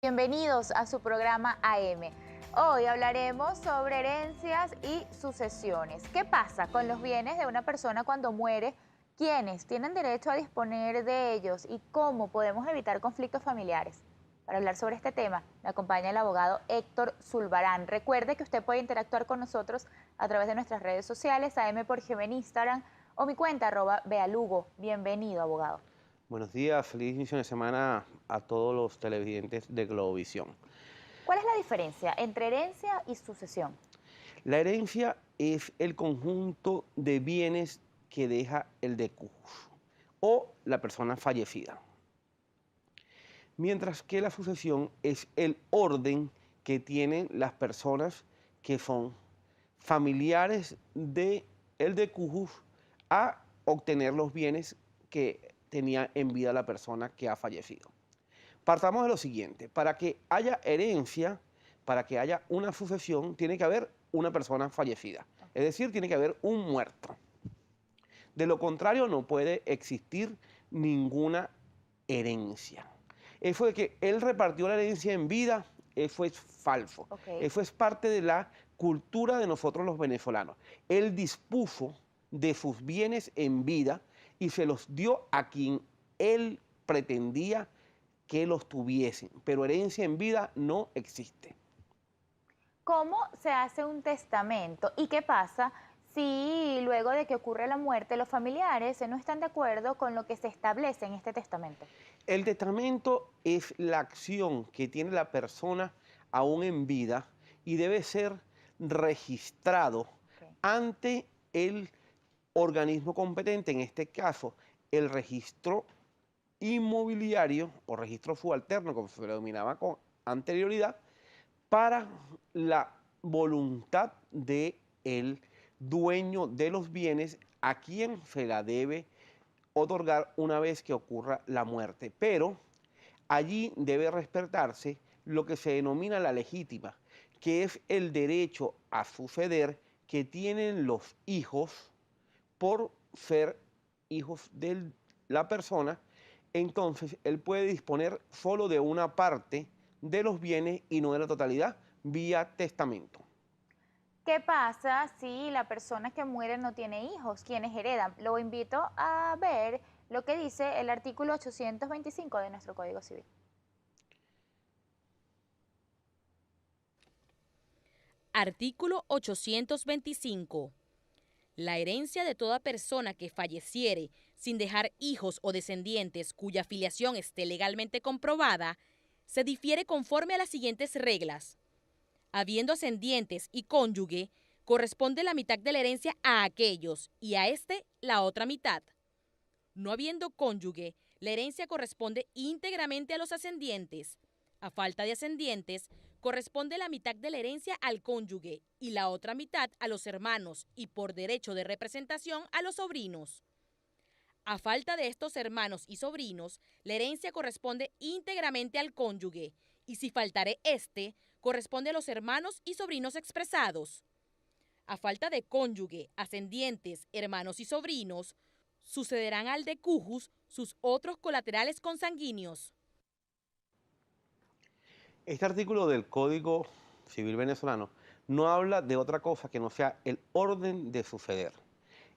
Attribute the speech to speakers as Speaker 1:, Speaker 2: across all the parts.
Speaker 1: Bienvenidos a su programa AM. Hoy hablaremos sobre herencias y sucesiones. ¿Qué pasa con los bienes de una persona cuando muere? ¿Quiénes tienen derecho a disponer de ellos? ¿Y cómo podemos evitar conflictos familiares? Para hablar sobre este tema, me acompaña el abogado Héctor Zulbarán. Recuerde que usted puede interactuar con nosotros a través de nuestras redes sociales, AM por GM en Instagram o mi cuenta @bealugo. Bienvenido, abogado.
Speaker 2: Buenos días, feliz inicio de semana a todos los televidentes de Globovisión.
Speaker 1: ¿Cuál es la diferencia entre herencia y sucesión?
Speaker 2: La herencia es el conjunto de bienes que deja el decujus o la persona fallecida, mientras que la sucesión es el orden que tienen las personas que son familiares de el decujus a obtener los bienes que tenía en vida la persona que ha fallecido. Partamos de lo siguiente, para que haya herencia, para que haya una sucesión, tiene que haber una persona fallecida, es decir, tiene que haber un muerto. De lo contrario, no puede existir ninguna herencia. Eso de que él repartió la herencia en vida, eso es falso. Eso es parte de la cultura de nosotros los venezolanos. Él dispuso de sus bienes en vida y se los dio a quien él pretendía que los tuviesen, pero herencia en vida no existe.
Speaker 1: ¿Cómo se hace un testamento? ¿Y qué pasa si luego de que ocurre la muerte los familiares no están de acuerdo con lo que se establece en este testamento?
Speaker 2: El testamento es la acción que tiene la persona aún en vida y debe ser registrado ante el organismo competente, en este caso el registro inmobiliario o registro subalterno, como se le denominaba con anterioridad, para la voluntad del dueño de los bienes a quien se la debe otorgar una vez que ocurra la muerte. Pero allí debe respetarse lo que se denomina la legítima, que es el derecho a suceder que tienen los hijos por ser hijos de la persona. Entonces él puede disponer solo de una parte de los bienes y no de la totalidad vía testamento.
Speaker 1: ¿Qué pasa si la persona que muere no tiene hijos? ¿Quiénes heredan? Lo invito a ver lo que dice el artículo 825 de nuestro Código Civil.
Speaker 3: Artículo 825. La herencia de toda persona que falleciere sin dejar hijos o descendientes cuya filiación esté legalmente comprobada, se difiere conforme a las siguientes reglas. Habiendo ascendientes y cónyuge, corresponde la mitad de la herencia a aquellos y a éste la otra mitad. No habiendo cónyuge, la herencia corresponde íntegramente a los ascendientes. A falta de ascendientes, corresponde la mitad de la herencia al cónyuge y la otra mitad a los hermanos y por derecho de representación a los sobrinos. A falta de estos hermanos y sobrinos, la herencia corresponde íntegramente al cónyuge y si faltare éste, corresponde a los hermanos y sobrinos expresados. A falta de cónyuge, ascendientes, hermanos y sobrinos, sucederán al decujus sus otros colaterales consanguíneos.
Speaker 2: Este artículo del Código Civil venezolano no habla de otra cosa que no sea el orden de suceder.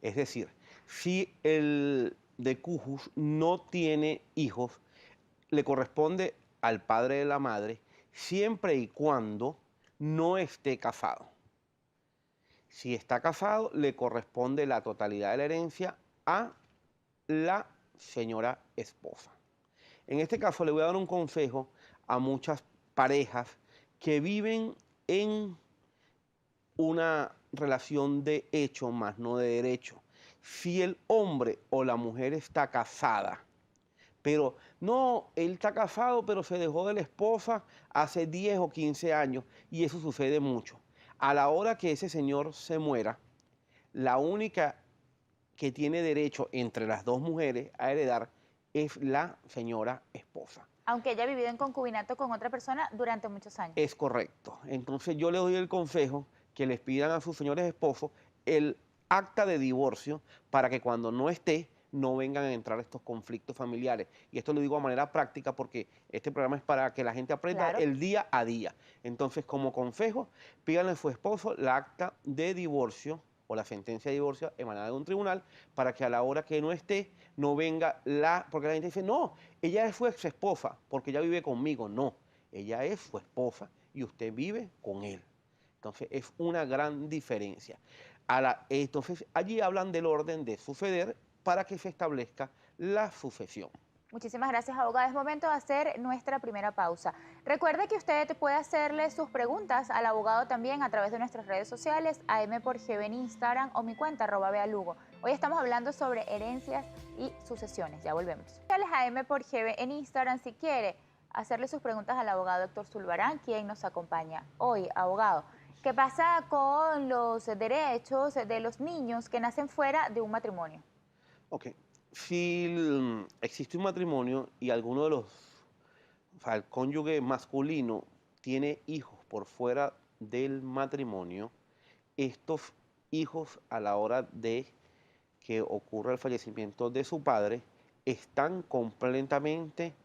Speaker 2: Es decir, si el decujus no tiene hijos, le corresponde al padre de la madre siempre y cuando no esté casado. Si está casado, le corresponde la totalidad de la herencia a la señora esposa. En este caso le voy a dar un consejo a muchas parejas que viven en una relación de hecho más no de derecho. Si el hombre o la mujer está casada, pero no, él está casado, pero se dejó de la esposa hace 10 o 15 años, y eso sucede mucho. A la hora que ese señor se muera, la única que tiene derecho entre las dos mujeres a heredar es la señora esposa.
Speaker 1: Aunque haya vivido en concubinato con otra persona durante muchos años.
Speaker 2: Es correcto. Entonces yo les doy el consejo que les pidan a sus señores esposos el acta de divorcio para que cuando no esté no vengan a entrar estos conflictos familiares. Y esto lo digo de manera práctica porque este programa es para que la gente aprenda
Speaker 1: Claro.
Speaker 2: el día a día. Entonces, como consejo, pídanle a su esposo la acta de divorcio o la sentencia de divorcio emanada de un tribunal para que a la hora que no esté, no venga porque la gente dice, no, ella es su ex esposa porque ella vive conmigo. No, ella es su esposa y usted vive con él. Entonces, es una gran diferencia. Entonces, allí hablan del orden de suceder para que se establezca la sucesión.
Speaker 1: Muchísimas gracias, abogada. Es momento de hacer nuestra primera pausa. Recuerde que usted puede hacerle sus preguntas al abogado también a través de nuestras redes sociales, AM por GB en Instagram o mi cuenta @bealugo. Hoy estamos hablando sobre herencias y sucesiones. Ya volvemos. AM por GB en Instagram si quiere hacerle sus preguntas al abogado Héctor Zulbarán, quien nos acompaña hoy, abogado. ¿Qué pasa con los derechos de los niños que nacen fuera de un matrimonio?
Speaker 2: Ok, si existe un matrimonio y alguno de o sea, el cónyuge masculino tiene hijos por fuera del matrimonio, estos hijos a la hora de que ocurra el fallecimiento de su padre están completamente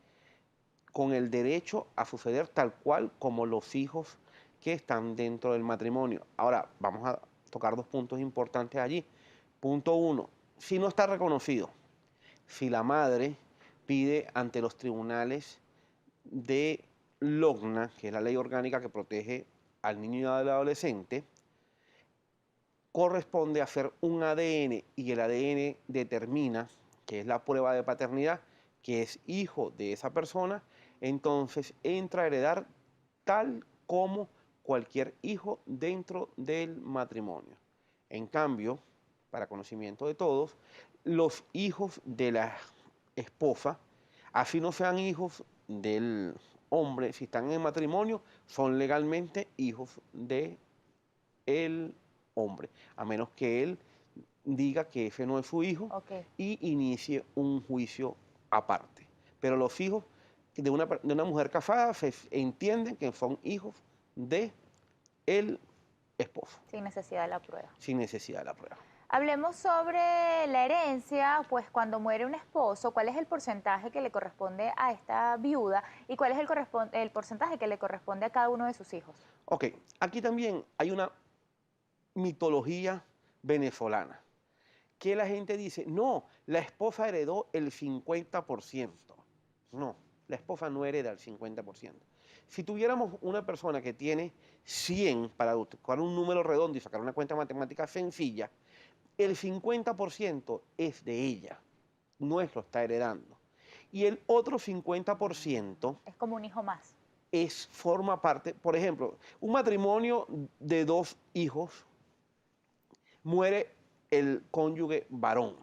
Speaker 2: con el derecho a suceder tal cual como los hijos que están dentro del matrimonio. Ahora, vamos a tocar dos puntos importantes allí. Punto uno, si no está reconocido, si la madre pide ante los tribunales de LOGNA, que es la ley orgánica que protege al niño y al adolescente, corresponde hacer un ADN y el ADN determina, que es la prueba de paternidad, que es hijo de esa persona, entonces entra a heredar tal como cualquier hijo dentro del matrimonio. En cambio, para conocimiento de todos, los hijos de la esposa, así no sean hijos del hombre, si están en matrimonio, son legalmente hijos de el hombre, a menos que él diga que ese no es su hijo y inicie un juicio aparte. Pero los hijos de una mujer casada se entienden que son hijos de el esposo.
Speaker 1: Sin necesidad de la prueba.
Speaker 2: Sin necesidad de la prueba.
Speaker 1: Hablemos sobre la herencia, pues cuando muere un esposo, ¿cuál es el porcentaje que le corresponde a esta viuda y cuál es el porcentaje que le corresponde a cada uno de sus hijos?
Speaker 2: Ok, aquí también hay una mitología venezolana, que la gente dice, no, la esposa heredó el 50%. No, la esposa no hereda el 50%. Si tuviéramos una persona que tiene 100, para buscar un número redondo y sacar una cuenta matemática sencilla, el 50% es de ella, nuestro está heredando. Y el otro 50%
Speaker 1: es como un hijo más.
Speaker 2: Forma parte, por ejemplo, un matrimonio de 2 hijos, muere el cónyuge varón.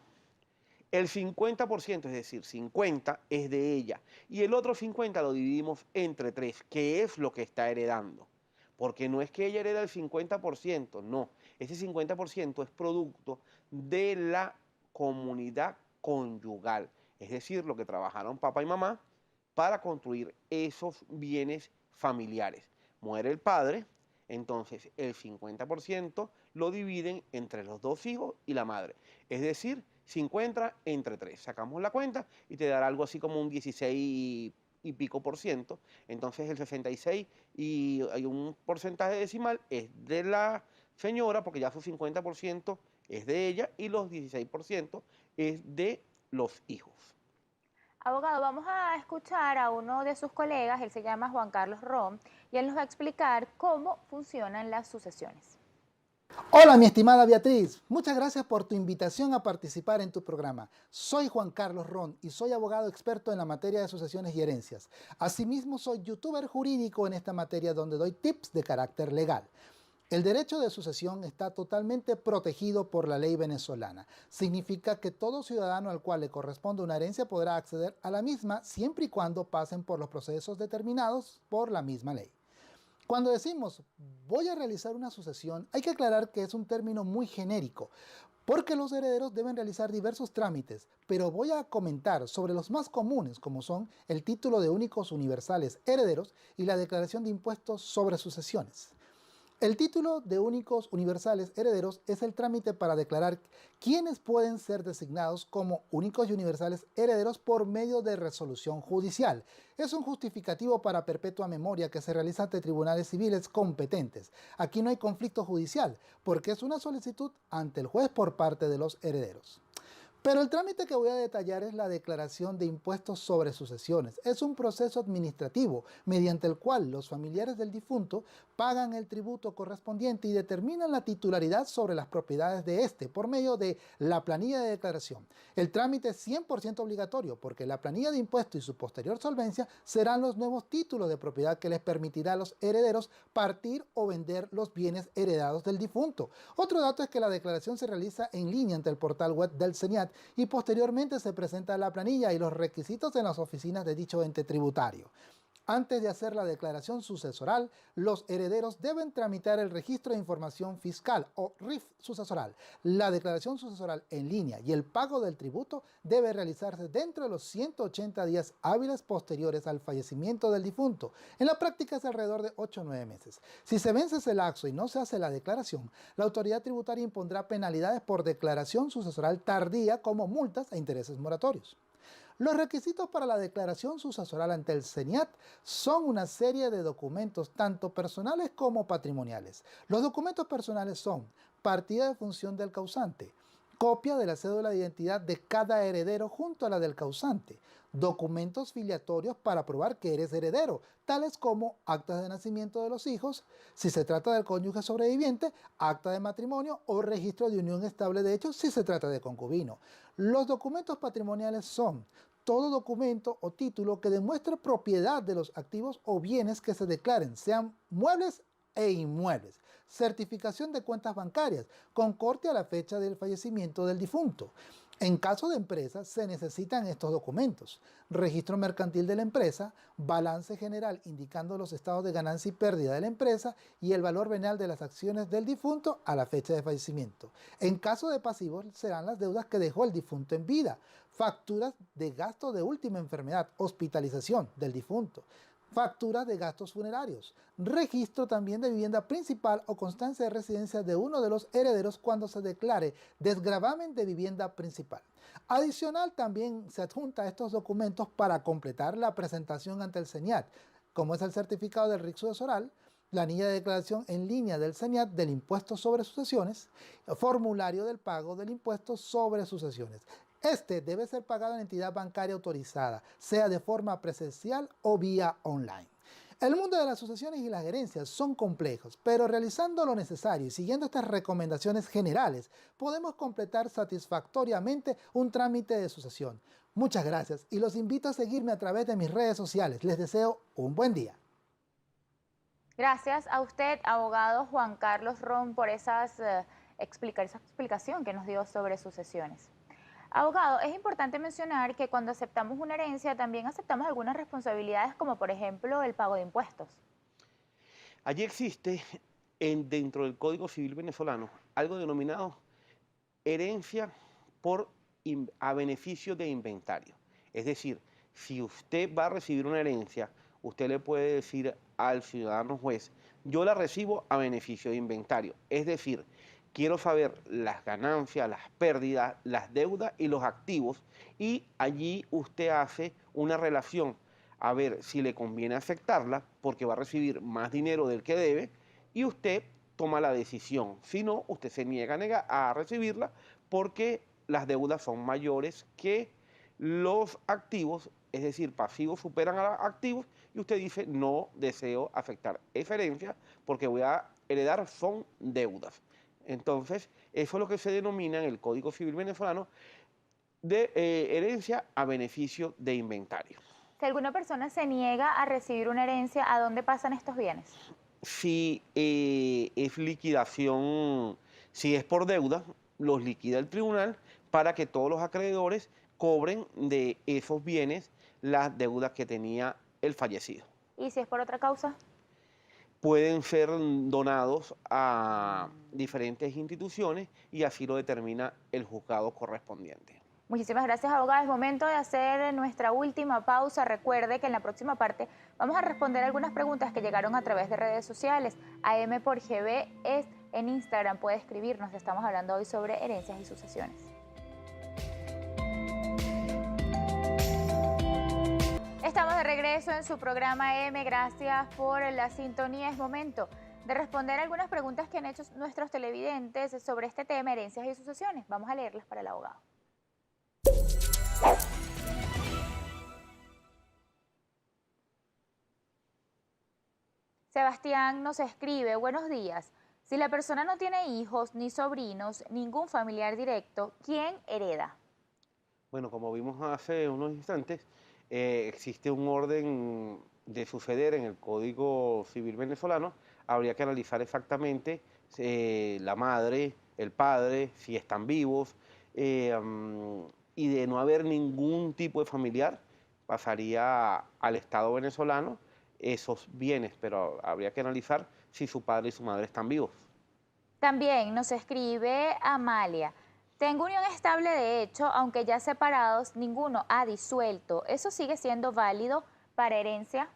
Speaker 2: El 50%, es decir, 50 es de ella. Y el otro 50 lo dividimos entre 3, que es lo que está heredando. Porque no es que ella hereda el 50%, no. Ese 50% es producto de la comunidad conyugal. Es decir, lo que trabajaron papá y mamá para construir esos bienes familiares. Muere el padre, entonces el 50% lo dividen entre los 2 hijos y la madre. Es decir, 50 entre 3. Sacamos la cuenta y te dará algo así como un 16 y pico por ciento. Entonces el 66 y hay un porcentaje decimal es de la señora porque ya su 50% es de ella y los 16% es de los hijos.
Speaker 1: Abogado, vamos a escuchar a uno de sus colegas, él se llama Juan Carlos Rom, y él nos va a explicar cómo funcionan las sucesiones.
Speaker 4: Hola, mi estimada Beatriz. Muchas gracias por tu invitación a participar en tu programa. Soy Juan Carlos Ron y soy abogado experto en la materia de sucesiones y herencias. Asimismo, soy youtuber jurídico en esta materia donde doy tips de carácter legal. El derecho de sucesión está totalmente protegido por la ley venezolana. Significa que todo ciudadano al cual le corresponde una herencia podrá acceder a la misma siempre y cuando pasen por los procesos determinados por la misma ley. Cuando decimos voy a realizar una sucesión, hay que aclarar que es un término muy genérico, porque los herederos deben realizar diversos trámites, pero voy a comentar sobre los más comunes, como son el título de únicos universales herederos y la declaración de impuestos sobre sucesiones. El título de únicos universales herederos es el trámite para declarar quiénes pueden ser designados como únicos y universales herederos por medio de resolución judicial. Es un justificativo para perpetua memoria que se realiza ante tribunales civiles competentes. Aquí no hay conflicto judicial, porque es una solicitud ante el juez por parte de los herederos. Pero el trámite que voy a detallar es la declaración de impuestos sobre sucesiones. Es un proceso administrativo mediante el cual los familiares del difunto pagan el tributo correspondiente y determinan la titularidad sobre las propiedades de éste por medio de la planilla de declaración. El trámite es 100% obligatorio porque la planilla de impuestos y su posterior solvencia serán los nuevos títulos de propiedad que les permitirá a los herederos partir o vender los bienes heredados del difunto. Otro dato es que la declaración se realiza en línea ante el portal web del CENIAT y posteriormente se presenta la planilla y los requisitos en las oficinas de dicho ente tributario. Antes de hacer la declaración sucesoral, los herederos deben tramitar el registro de información fiscal o RIF sucesoral. La declaración sucesoral en línea y el pago del tributo debe realizarse dentro de los 180 días hábiles posteriores al fallecimiento del difunto. En la práctica es alrededor de 8 o 9 meses. Si se vence ese lapso y no se hace la declaración, la autoridad tributaria impondrá penalidades por declaración sucesoral tardía como multas e intereses moratorios. Los requisitos para la declaración sucesoral ante el CENIAT son una serie de documentos tanto personales como patrimoniales. Los documentos personales son partida de función del causante, copia de la cédula de identidad de cada heredero junto a la del causante, documentos filiatorios para probar que eres heredero, tales como actas de nacimiento de los hijos, si se trata del cónyuge sobreviviente, acta de matrimonio o registro de unión estable de hechos si se trata de concubino. Los documentos patrimoniales son todo documento o título que demuestre propiedad de los activos o bienes que se declaren, sean muebles e inmuebles. Certificación de cuentas bancarias, con corte a la fecha del fallecimiento del difunto. En caso de empresa, se necesitan estos documentos: registro mercantil de la empresa, balance general indicando los estados de ganancia y pérdida de la empresa y el valor venal de las acciones del difunto a la fecha de fallecimiento. En caso de pasivos, serán las deudas que dejó el difunto en vida, facturas de gasto de última enfermedad, hospitalización del difunto, facturas de gastos funerarios, registro también de vivienda principal o constancia de residencia de uno de los herederos cuando se declare desgravamen de vivienda principal. Adicional, también se adjunta a estos documentos para completar la presentación ante el CENIAT, como es el certificado del RIC sucesoral, la planilla de declaración en línea del CENIAT del impuesto sobre sucesiones, formulario del pago del impuesto sobre sucesiones. Este debe ser pagado en entidad bancaria autorizada, sea de forma presencial o vía online. El mundo de las sucesiones y las herencias son complejos, pero realizando lo necesario y siguiendo estas recomendaciones generales, podemos completar satisfactoriamente un trámite de sucesión. Muchas gracias y los invito a seguirme a través de mis redes sociales. Les deseo un buen día.
Speaker 1: Gracias a usted, abogado Juan Carlos Ron, por esa explicación que nos dio sobre sucesiones. Abogado, es importante mencionar que cuando aceptamos una herencia también aceptamos algunas responsabilidades, como por ejemplo el pago de impuestos.
Speaker 2: Allí existe dentro del Código Civil venezolano algo denominado herencia a beneficio de inventario. Es decir, si usted va a recibir una herencia, usted le puede decir al ciudadano juez: yo la recibo a beneficio de inventario. Es decir, quiero saber las ganancias, las pérdidas, las deudas y los activos, y allí usted hace una relación a ver si le conviene aceptarla porque va a recibir más dinero del que debe, y usted toma la decisión. Si no, usted se niega a recibirla porque las deudas son mayores que los activos, es decir, pasivos superan a los activos, y usted dice: no deseo aceptar esa herencia porque voy a heredar son deudas. Entonces, eso es lo que se denomina en el Código Civil venezolano de herencia a beneficio de inventario.
Speaker 1: Si alguna persona se niega a recibir una herencia, ¿a dónde pasan estos bienes?
Speaker 2: Si es liquidación, si es por deuda, los liquida el tribunal para que todos los acreedores cobren de esos bienes las deudas que tenía el fallecido.
Speaker 1: ¿Y si es por otra causa?
Speaker 2: Pueden ser donados a diferentes instituciones y así lo determina el juzgado correspondiente.
Speaker 1: Muchísimas gracias, abogada. Es momento de hacer nuestra última pausa. Recuerde que en la próxima parte vamos a responder algunas preguntas que llegaron a través de redes sociales. AM por GB es en Instagram. Puede escribirnos. Estamos hablando hoy sobre herencias y sucesiones. Estamos de regreso en su programa AM. Gracias por la sintonía. Es momento de responder algunas preguntas que han hecho nuestros televidentes sobre este tema, herencias y sucesiones. Vamos a leerlas para el abogado. Sebastián nos escribe, buenos días. Si la persona no tiene hijos, ni sobrinos, ningún familiar directo, ¿quién hereda?
Speaker 2: Bueno, como vimos hace unos instantes, existe un orden de suceder en el Código Civil venezolano. Habría que analizar exactamente la madre, el padre, si están vivos, y de no haber ningún tipo de familiar, pasaría al Estado venezolano esos bienes, pero habría que analizar si su padre y su madre están vivos.
Speaker 1: También nos escribe Amalia. Tengo unión estable de hecho, aunque ya separados, ninguno ha disuelto. ¿Eso sigue siendo válido para herencia?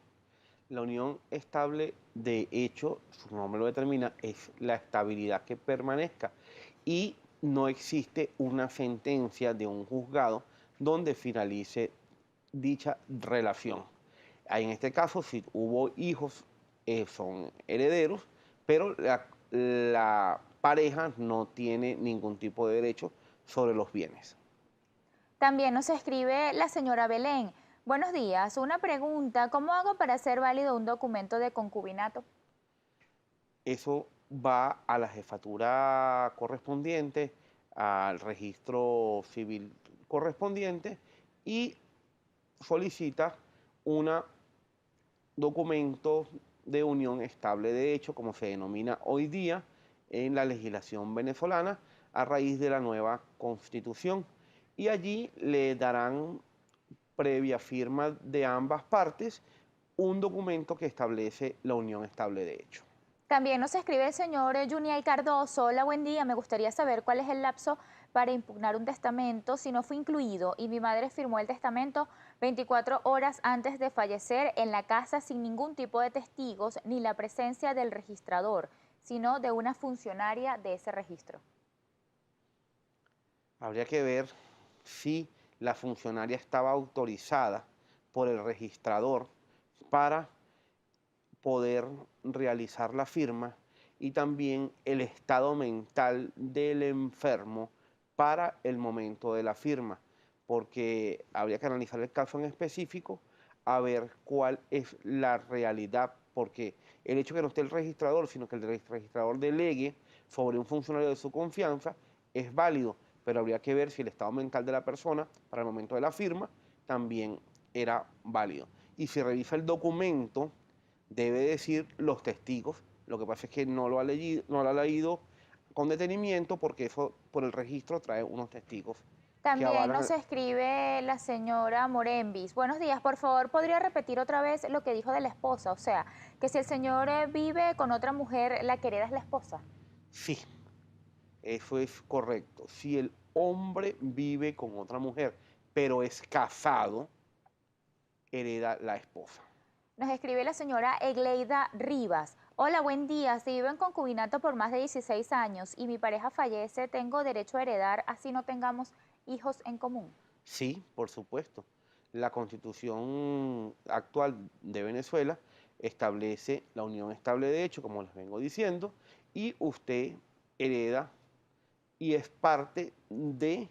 Speaker 2: La unión estable de hecho, su nombre lo determina, es la estabilidad que permanezca y no existe una sentencia de un juzgado donde finalice dicha relación. En este caso, si hubo hijos, son herederos, pero la pareja no tiene ningún tipo de derecho sobre los bienes.
Speaker 1: También nos escribe la señora Belén. Buenos días, una pregunta, ¿cómo hago para hacer válido un documento de concubinato?
Speaker 2: Eso va a la jefatura correspondiente, al registro civil correspondiente y solicita un documento de unión estable de hecho, como se denomina hoy día en la legislación venezolana a raíz de la nueva constitución. Y allí le darán, previa firma de ambas partes, un documento que establece la unión estable de hecho.
Speaker 1: También nos escribe el señor Juniel Cardoso. Hola, buen día. Me gustaría saber cuál es el lapso para impugnar un testamento si no fue incluido y mi madre firmó el testamento 24 horas antes de fallecer en la casa sin ningún tipo de testigos ni la presencia del registrador, sino de una funcionaria de ese registro.
Speaker 2: Habría que ver si la funcionaria estaba autorizada por el registrador para poder realizar la firma y también el estado mental del enfermo para el momento de la firma, porque habría que analizar el caso en específico a ver cuál es la realidad, porque el hecho que no esté el registrador, sino que el registrador delegue sobre un funcionario de su confianza, es válido, pero habría que ver si el estado mental de la persona para el momento de la firma también era válido. Y si revisa el documento, debe decir los testigos. Lo que pasa es que no lo ha leído con detenimiento porque eso por el registro trae unos testigos que
Speaker 1: También
Speaker 2: avalan.
Speaker 1: nos escribe la señora Morembis. Buenos días, por favor, ¿podría repetir otra vez lo que dijo de la esposa? O sea, que si el señor vive con otra mujer, la que hereda es la esposa.
Speaker 2: Sí, eso es correcto. Si el hombre vive con otra mujer, pero es casado, hereda la esposa.
Speaker 1: Nos escribe la señora Egleida Rivas. Hola, buen día. Si vivo en concubinato por más de 16 años y mi pareja fallece, ¿tengo derecho a heredar así no tengamos hijos en común?
Speaker 2: Sí, por supuesto. La Constitución actual de Venezuela establece la unión estable de hecho, como les vengo diciendo, y usted hereda y es parte de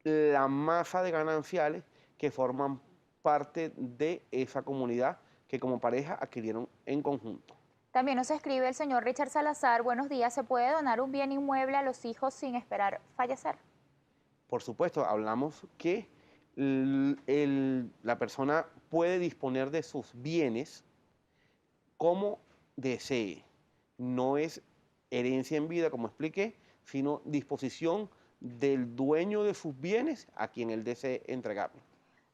Speaker 2: la masa de gananciales que forman parte de esa comunidad que como pareja adquirieron en conjunto.
Speaker 1: También nos escribe el señor Richard Salazar. Buenos días. ¿Se puede donar un bien inmueble a los hijos sin esperar fallecer?
Speaker 2: Por supuesto, hablamos que la persona puede disponer de sus bienes como desee. No es herencia en vida, como expliqué, sino disposición del dueño de sus bienes a quien él desee entregarlo.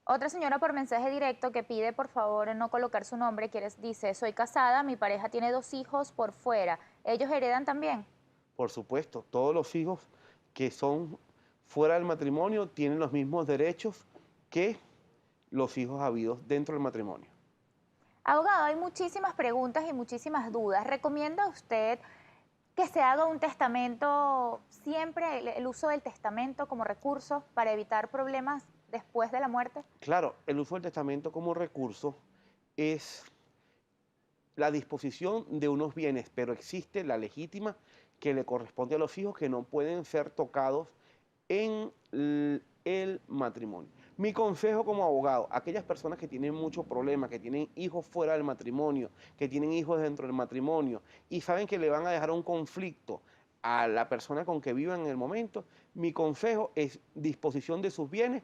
Speaker 1: Otra señora por mensaje directo que pide por favor no colocar su nombre, dice, soy casada, mi pareja tiene 2 hijos por fuera, ¿ellos heredan también?
Speaker 2: Por supuesto, todos los hijos que son fuera del matrimonio tienen los mismos derechos que los hijos habidos dentro del matrimonio.
Speaker 1: Abogado, hay muchísimas preguntas y muchísimas dudas. ¿Recomienda usted que se haga un testamento, siempre el uso del testamento como recurso para evitar problemas después de la muerte?
Speaker 2: Claro, el uso del testamento como recurso es la disposición de unos bienes, pero existe la legítima que le corresponde a los hijos que no pueden ser tocados en el matrimonio. Mi consejo como abogado, aquellas personas que tienen muchos problemas, que tienen hijos fuera del matrimonio, que tienen hijos dentro del matrimonio y saben que le van a dejar un conflicto a la persona con que vivan en el momento, mi consejo es disposición de sus bienes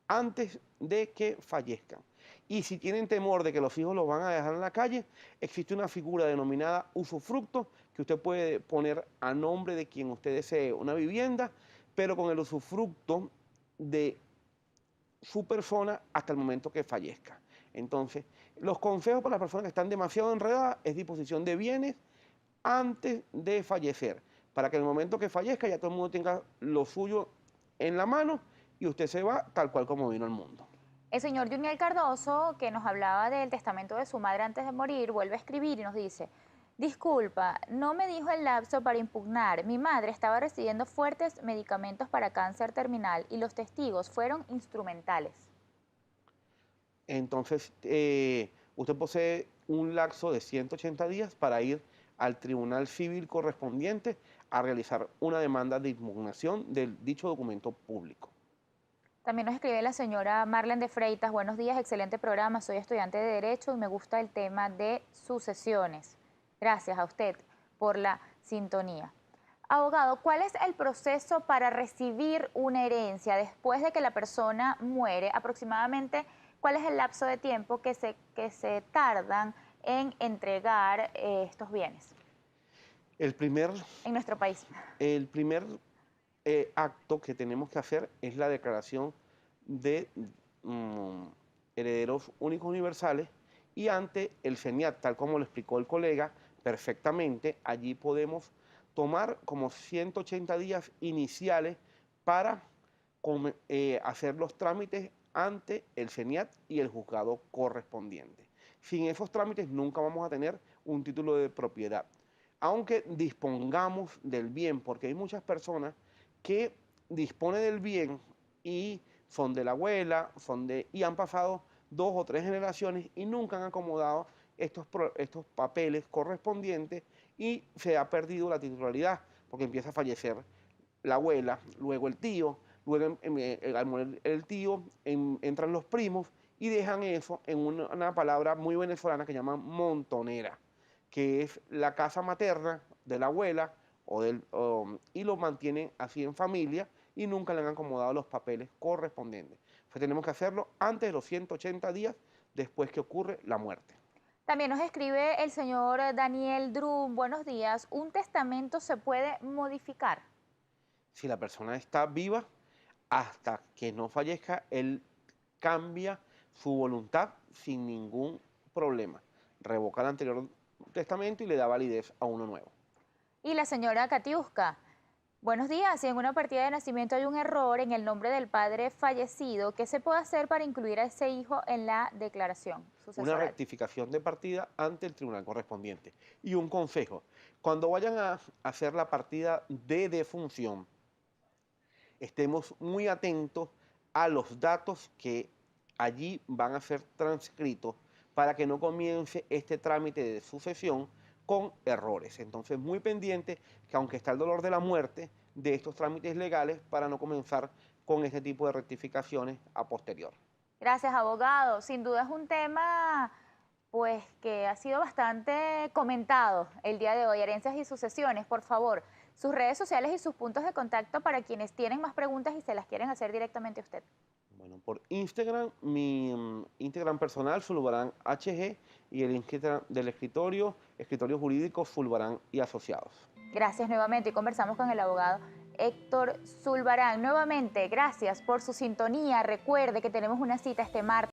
Speaker 2: antes de que fallezcan. Y si tienen temor de que los hijos los van a dejar en la calle, existe una figura denominada usufructo que usted puede poner a nombre de quien usted desee una vivienda, pero con el usufructo de su persona hasta el momento que fallezca. Entonces, los consejos para las personas que están demasiado enredadas es disposición de bienes antes de fallecer, para que en el momento que fallezca ya todo el mundo tenga lo suyo en la mano y usted se va tal cual como vino al mundo.
Speaker 1: El señor Juniel Cardoso, que nos hablaba del testamento de su madre antes de morir, vuelve a escribir y nos dice: disculpa, no me dijo el lapso para impugnar. Mi madre estaba recibiendo fuertes medicamentos para cáncer terminal y los testigos fueron instrumentales.
Speaker 2: Entonces, usted posee un lapso de 180 días para ir al tribunal civil correspondiente a realizar una demanda de impugnación del dicho documento público.
Speaker 1: También nos escribe la señora Marlene de Freitas: buenos días, excelente programa, soy estudiante de Derecho y me gusta el tema de sucesiones. Gracias a usted por la sintonía. Abogado, ¿cuál es el proceso para recibir una herencia después de que la persona muere? Aproximadamente, ¿cuál es el lapso de tiempo que se tardan en entregar estos bienes en nuestro país?
Speaker 2: El primer acto que tenemos que hacer es la declaración de herederos únicos universales y ante el CENIAT, tal como lo explicó el colega perfectamente, allí podemos tomar como 180 días iniciales para hacer los trámites ante el CENIAT y el juzgado correspondiente. Sin esos trámites nunca vamos a tener un título de propiedad, aunque dispongamos del bien, porque hay muchas personas que disponen del bien y son de la abuela, y han pasado 2 o 3 generaciones y nunca han acomodado estos papeles correspondientes y se ha perdido la titularidad, porque empieza a fallecer la abuela, luego el tío, luego al morir el tío entran los primos y dejan eso en una palabra muy venezolana que llaman montonera, que es la casa materna de la abuela y lo mantienen así en familia y nunca le han acomodado los papeles correspondientes. Pues tenemos que hacerlo antes de los 180 días después que ocurre la muerte.
Speaker 1: También nos escribe el señor Daniel Drum: buenos días, ¿un testamento se puede modificar?
Speaker 2: Si la persona está viva, hasta que no fallezca, él cambia su voluntad sin ningún problema. Revoca el anterior testamento y le da validez a uno nuevo.
Speaker 1: Y la señora Katiuska: buenos días, si en una partida de nacimiento hay un error en el nombre del padre fallecido, ¿qué se puede hacer para incluir a ese hijo en la declaración sucesoral?
Speaker 2: Una rectificación de partida ante el tribunal correspondiente. Y un consejo: cuando vayan a hacer la partida de defunción, estemos muy atentos a los datos que allí van a ser transcritos para que no comience este trámite de sucesión con errores. Entonces, muy pendiente que aunque está el dolor de la muerte, de estos trámites legales para no comenzar con este tipo de rectificaciones a posterior.
Speaker 1: Gracias, abogado. Sin duda es un tema pues que ha sido bastante comentado el día de hoy. Herencias y sucesiones, por favor, sus redes sociales y sus puntos de contacto para quienes tienen más preguntas y se las quieren hacer directamente a usted.
Speaker 2: Bueno, por Instagram, mi Instagram personal, Zulbarán HG, y el Instagram del escritorio jurídico Zulbarán y Asociados.
Speaker 1: Gracias nuevamente y conversamos con el abogado Héctor Zulbarán. Nuevamente, gracias por su sintonía. Recuerde que tenemos una cita este martes.